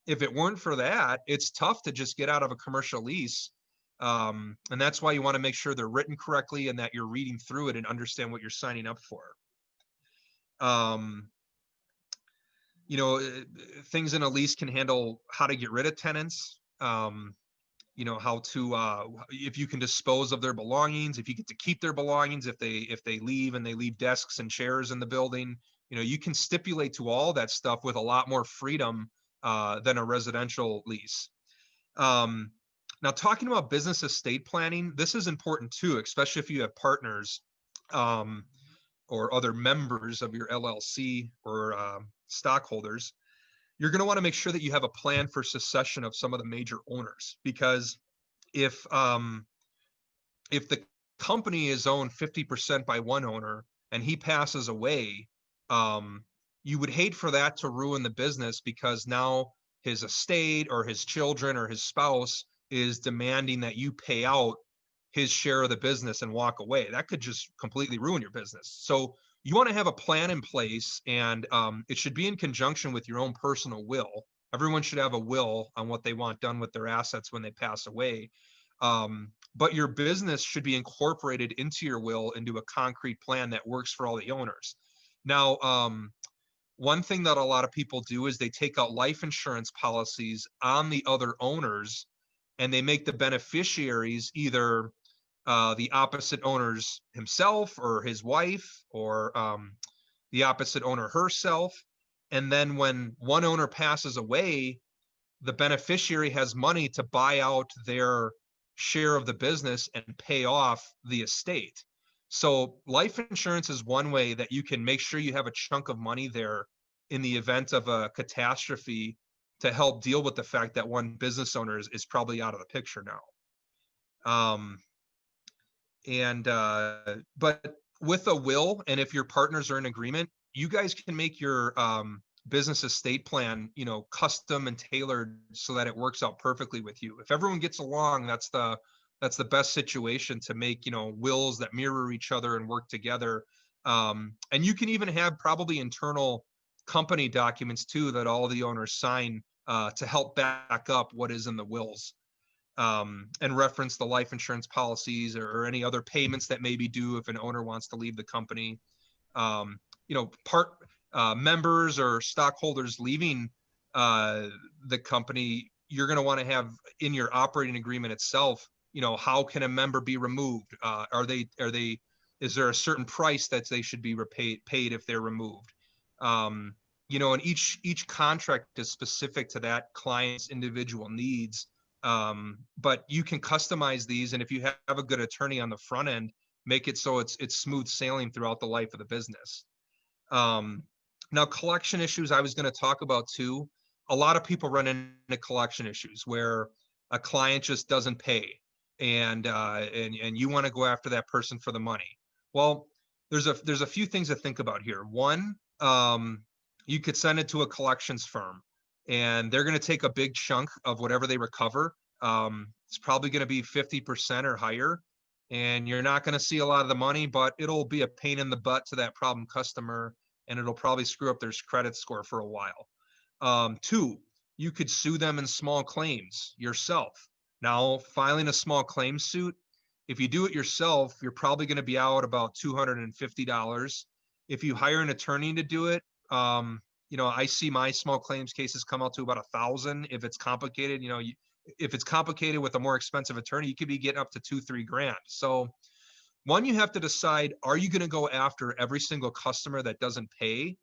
S2: if it weren't for that, it's tough to just get out of a commercial lease. And that's why you want to make sure they're written correctly and that you're reading through it and understand what you're signing up for. Things in a lease can handle how to get rid of tenants, how to, if you can dispose of their belongings, if you get to keep their belongings, if they leave and they leave desks and chairs in the building, you can stipulate to all that stuff with a lot more freedom than a residential lease. Now, talking about business estate planning, this is important too, especially if you have partners. or other members of your LLC or stockholders, you're going to want to make sure that you have a plan for succession of some of the major owners, because if the company is owned 50% by one owner and he passes away, you would hate for that to ruin the business, because now his estate or his children or his spouse is demanding that you pay out his share of the business and walk away. That could just completely ruin your business. So you want to have a plan in place, and it should be in conjunction with your own personal will. Everyone should have a will on what they want done with their assets when they pass away. But your business should be incorporated into your will, into a concrete plan that works for all the owners. Now, one thing that a lot of people do is they take out life insurance policies on the other owners, and they make the beneficiaries either the opposite owner's himself or his wife, or the opposite owner herself. And then when one owner passes away, the beneficiary has money to buy out their share of the business and pay off the estate. So life insurance is one way that you can make sure you have a chunk of money there in the event of a catastrophe, to help deal with the fact that one business owner is probably out of the picture now. But with a will, and if your partners are in agreement, you guys can make your business estate plan, custom and tailored so that it works out perfectly with you. If everyone gets along, that's the best situation to make, wills that mirror each other and work together. And you can even have probably internal company documents too that all the owners sign to help back up what is in the wills, and reference the life insurance policies or any other payments that may be due if an owner wants to leave the company. Members or stockholders leaving the company, you're going to want to have in your operating agreement itself, how can a member be removed? Is there a certain price that they should be paid if they're removed? And each contract is specific to that client's individual needs. But you can customize these, and if you have a good attorney on the front end, make it so it's smooth sailing throughout the life of the business. Now, collection issues I was going to talk about too. A lot of people run into collection issues where a client just doesn't pay, and you want to go after that person for the money. Well, there's a few things to think about here. One, you could send it to a collections firm, and they're going to take a big chunk of whatever they recover. It's probably going to be 50% or higher, and you're not going to see a lot of the money, but it'll be a pain in the butt to that problem customer, and it'll probably screw up their credit score for a while. Two, you could sue them in small claims yourself. Now, filing a small claims suit, if you do it yourself, you're probably going to be out about $250. If you hire an attorney to do it, I see my small claims cases come out to about $1,000. If it's complicated, if it's complicated with a more expensive attorney, you could be getting up to $2,000-3,000. So one, you have to decide, are you going to go after every single customer that doesn't pay?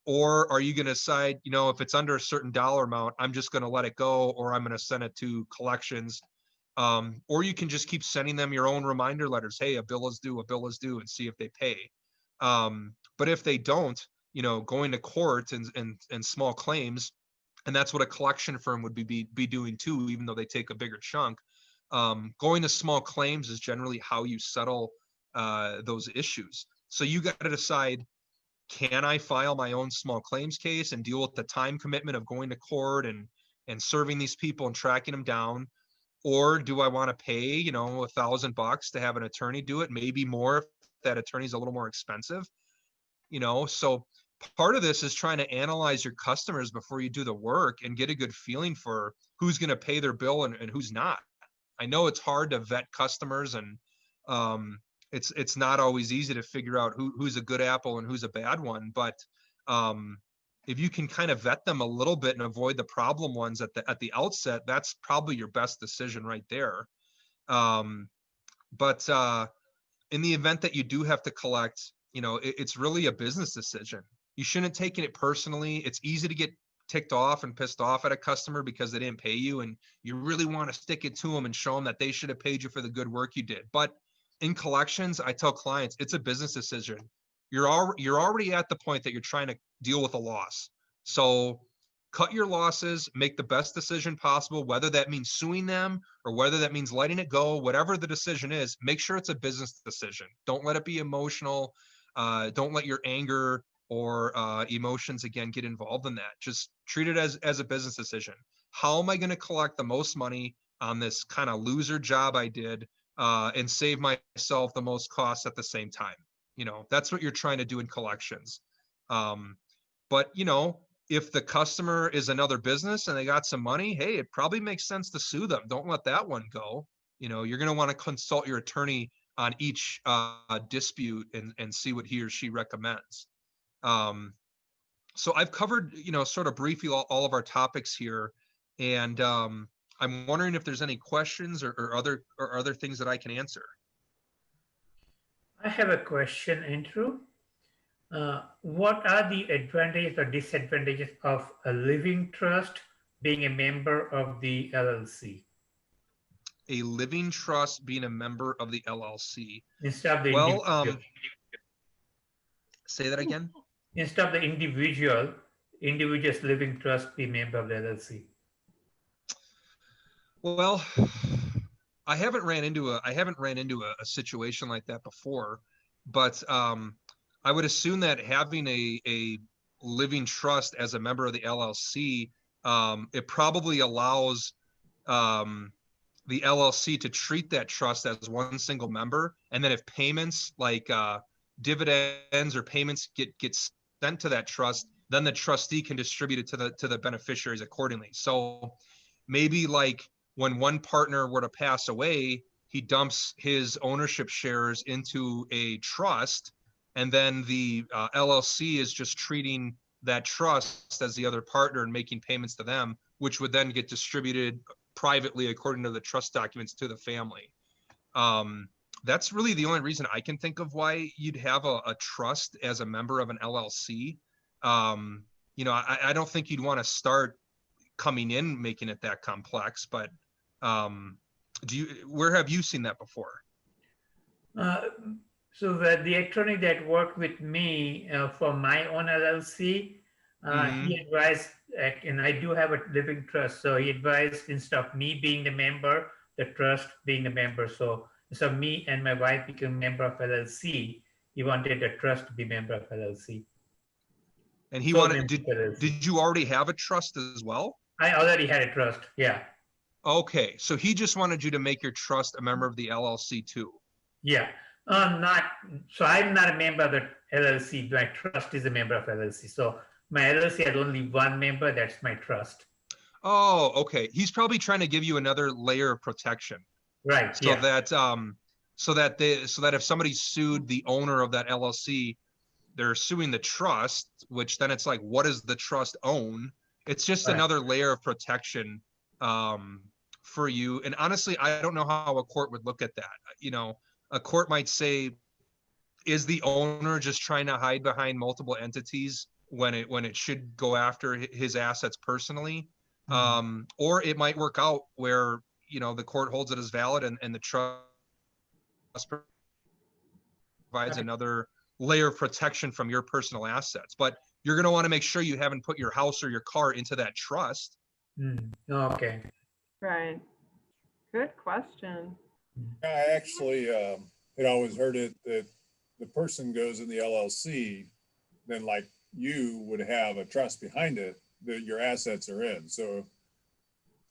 S2: Or are you going to decide, if it's under a certain dollar amount, I'm just going to let it go, or I'm going to send it to collections. Or you can just keep sending them your own reminder letters. Hey, a bill is due, and see if they pay. But if they don't, going to court and small claims, and that's what a collection firm would be doing too, even though they take a bigger chunk. Going to small claims is generally how you settle those issues. So you got to decide, can I file my own small claims case and deal with the time commitment of going to court and serving these people and tracking them down? Or do I want to pay, $1,000 to have an attorney do it? Maybe more if that attorney's a little more expensive. So part of this is trying to analyze your customers before you do the work and get a good feeling for who's going to pay their bill and who's not. I know it's hard to vet customers, and it's not always easy to figure out who's a good apple and who's a bad one. But if you can kind of vet them a little bit and avoid the problem ones at the outset, that's probably your best decision right there. But in the event that you do have to collect, it's really a business decision. You shouldn't take it personally. It's easy to get ticked off and pissed off at a customer because they didn't pay you, and you really want to stick it to them and show them that they should have paid you for the good work you did. But in collections, I tell clients, it's a business decision. You're already at the point that you're trying to deal with a loss. So cut your losses, make the best decision possible, whether that means suing them or whether that means letting it go, whatever the decision is, make sure it's a business decision. Don't let it be emotional. Don't let your anger or emotions, again, get involved in that. Just treat it as a business decision. How am I going to collect the most money on this kind of loser job I did and save myself the most costs at the same time? You know, that's what you're trying to do in collections. But, you know, if the customer is another business and they got some money, hey, it probably makes sense to sue them. Don't let that one go. You know, you're going to want to consult your attorney on each dispute and see what he or she recommends. So I've covered, you know, sort of briefly all of our topics here. And I'm wondering if there's any questions or other things that I can answer.
S5: I have a question, Andrew. What are the advantages or disadvantages of a living trust being a member of the LLC?
S2: A living trust being a member of the LLC.
S5: Instead of the
S2: well, say that again.
S5: Instead of the individual's living trust be member of the LLC.
S2: Well, I haven't ran into a situation like that before, but I would assume that having a living trust as a member of the LLC, it probably allows the LLC to treat that trust as one single member, and then if payments like dividends or payments get sent to that trust, then the trustee can distribute it to the beneficiaries accordingly. So maybe like when one partner were to pass away, he dumps his ownership shares into a trust, and then the LLC is just treating that trust as the other partner and making payments to them, which would then get distributed privately according to the trust documents to the family. That's really the only reason I can think of why you'd have a trust as a member of an LLC. You know, I don't think you'd want to start coming in making it that complex, but where have you seen that before?
S5: So the attorney that worked with me for my own LLC, he advised, and I do have a living trust, so he advised instead of me being the member, the trust being the member. So me and my wife became member of LLC. He wanted the trust to be member of LLC.
S2: And he wanted, did you already have a trust as well?
S5: I already had a trust, yeah.
S2: Okay, so he just wanted you to make your trust a member of the LLC too.
S5: Yeah, so I'm not a member of the LLC. My trust is a member of LLC. So my LLC had only one member. That's my trust.
S2: Oh, okay. He's probably trying to give you another layer of protection,
S5: right?
S2: So that so that if somebody sued the owner of that LLC, they're suing the trust, which then it's like, what does the trust own? It's just another layer of protection for you. And honestly, I don't know how a court would look at that. You know, a court might say, is the owner just trying to hide behind multiple entities when it should go after his assets personally? Or it might work out where, you know, the court holds it as valid and the trust provides another layer of protection from your personal assets. But you're going to want to make sure you haven't put your house or your car into that trust.
S5: Okay.
S1: Right. Good question.
S4: I actually had always heard it that the person goes in the LLC, then like you would have a trust behind it that your assets are in. So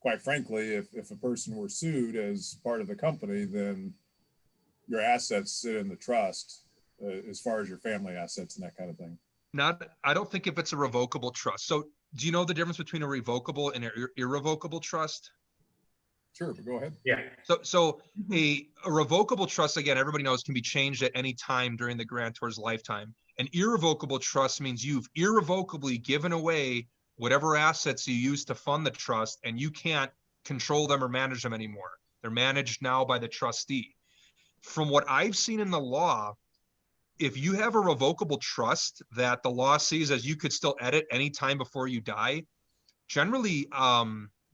S4: quite frankly, if a person were sued as part of the company, then your assets sit in the trust as far as your family assets and that kind of thing.
S2: I don't think if it's a revocable trust. So do you know the difference between a revocable and an irrevocable trust?
S4: Sure, but go ahead.
S5: Yeah.
S2: So a revocable trust, again, everybody knows can be changed at any time during the grantor's lifetime. An irrevocable trust means you've irrevocably given away whatever assets you used to fund the trust, and you can't control them or manage them anymore. They're managed now by the trustee. From what I've seen in the law, if you have a revocable trust that the law sees as you could still edit any time before you die, generally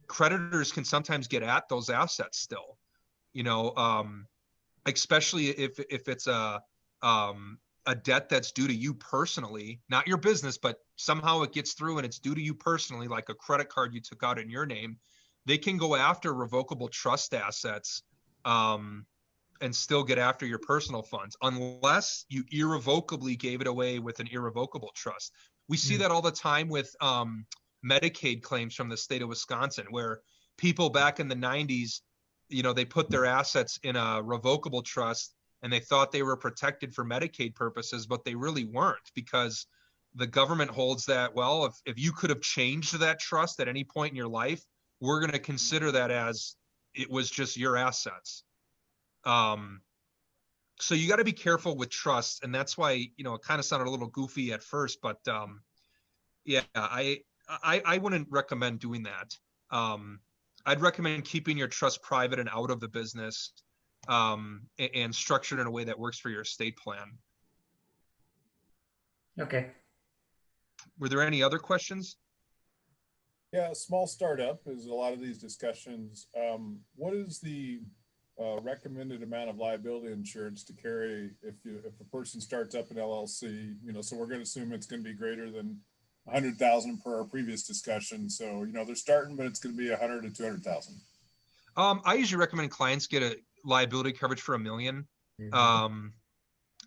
S2: creditors can sometimes get at those assets still. You know, especially if it's a debt that's due to you personally, not your business, but somehow it gets through and it's due to you personally, like a credit card you took out in your name. They can go after revocable trust assets and still get after your personal funds unless you irrevocably gave it away with an irrevocable trust. We see that all the time with Medicaid claims from the state of Wisconsin, where people back in the 90s, you know, they put their assets in a revocable trust and they thought they were protected for Medicaid purposes, but they really weren't, because the government holds that, well, if you could have changed that trust at any point in your life, we're going to consider that as it was just your assets. So you got to be careful with trusts, and that's why, you know, it kind of sounded a little goofy at first, but yeah, I wouldn't recommend doing that. I'd recommend keeping your trust private and out of the business, and structured in a way that works for your estate plan.
S5: Okay.
S2: Were there any other questions?
S4: Yeah, a small startup is a lot of these discussions. What is the recommended amount of liability insurance to carry if a person starts up an LLC? You know, so we're going to assume it's going to be greater than 100,000 per our previous discussion. So, you know, they're starting, but it's going to be 100 to 200,000.
S2: I usually recommend clients get a liability coverage for $1 million.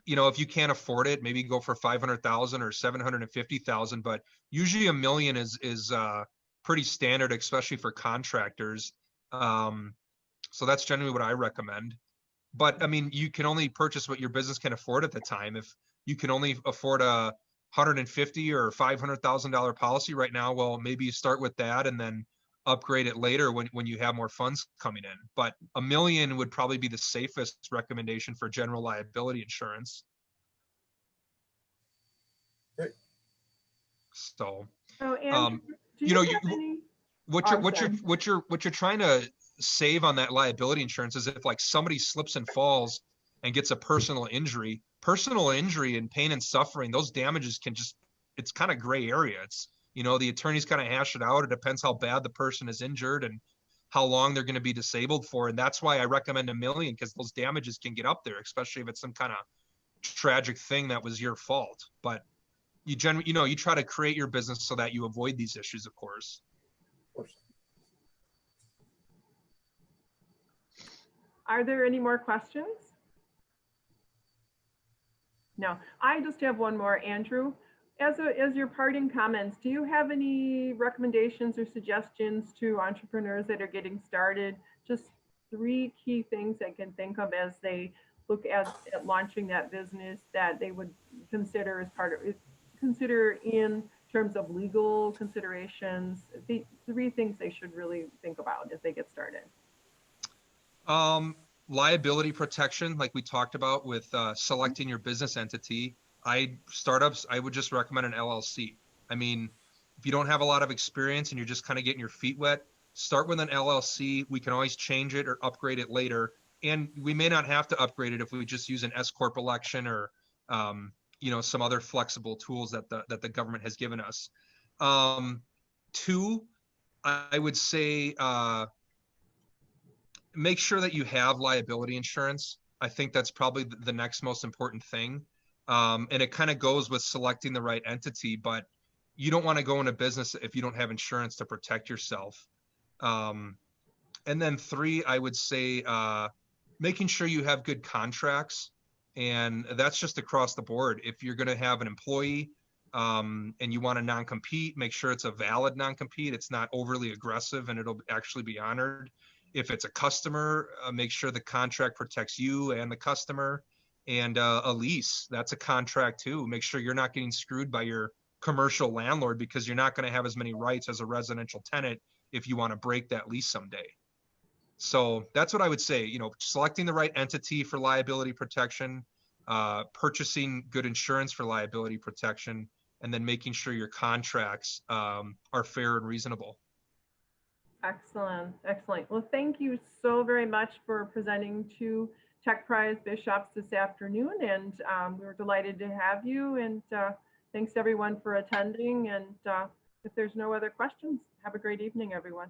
S2: You know, if you can't afford it, maybe go for 500,000 or 750,000, but usually $1 million is pretty standard, especially for contractors. So that's generally what I recommend. But I mean, you can only purchase what your business can afford at the time. If you can only afford a $150,000 or $500,000 policy right now, well, maybe you start with that and then upgrade it later when you have more funds coming in. But $1 million would probably be the safest recommendation for general liability insurance.
S4: Great.
S2: So,
S1: Andrew, do
S2: you know,
S1: have any?
S2: what you're trying to save on that liability insurance is if like somebody slips and falls and gets a personal injury and pain and suffering, those damages can just, it's kind of gray area. It's, you know, the attorneys kind of hash it out. It depends how bad the person is injured and how long they're going to be disabled for. And that's why I recommend $1 million, because those damages can get up there, especially if it's some kind of tragic thing that was your fault. But you generally, you know, you try to create your business so that you avoid these issues, of course.
S4: Of course.
S1: Are there any more questions? No, I just have one more, Andrew. As your parting comments, do you have any recommendations or suggestions to entrepreneurs that are getting started? Just 3 key things they can think of as they look at launching that business that they would consider as consider in terms of legal considerations. The 3 things they should really think about as they get started.
S2: Liability protection, like we talked about with selecting your business entity. Startups, I would just recommend an LLC. I mean, if you don't have a lot of experience and you're just kind of getting your feet wet, start with an LLC. We can always change it or upgrade it later. And we may not have to upgrade it if we just use an S-Corp election or, you know, some other flexible tools that the government has given us. 2, I would say, make sure that you have liability insurance. I think that's probably the next most important thing. And it kind of goes with selecting the right entity, but you don't want to go into business if you don't have insurance to protect yourself. And then 3, I would say, making sure you have good contracts. And that's just across the board. If you're going to have an employee and you want a non-compete, make sure it's a valid non-compete. It's not overly aggressive and it'll actually be honored. If it's a customer, make sure the contract protects you and the customer. And a lease, that's a contract too. Make sure you're not getting screwed by your commercial landlord, because you're not going to have as many rights as a residential tenant if you want to break that lease someday. So that's what I would say, you know, selecting the right entity for liability protection, purchasing good insurance for liability protection, and then making sure your contracts are fair and reasonable.
S1: Excellent, excellent. Well, thank you so very much for presenting to Tech Prize Bishops this afternoon, and we're delighted to have you, and thanks everyone for attending, and if there's no other questions, have a great evening, everyone.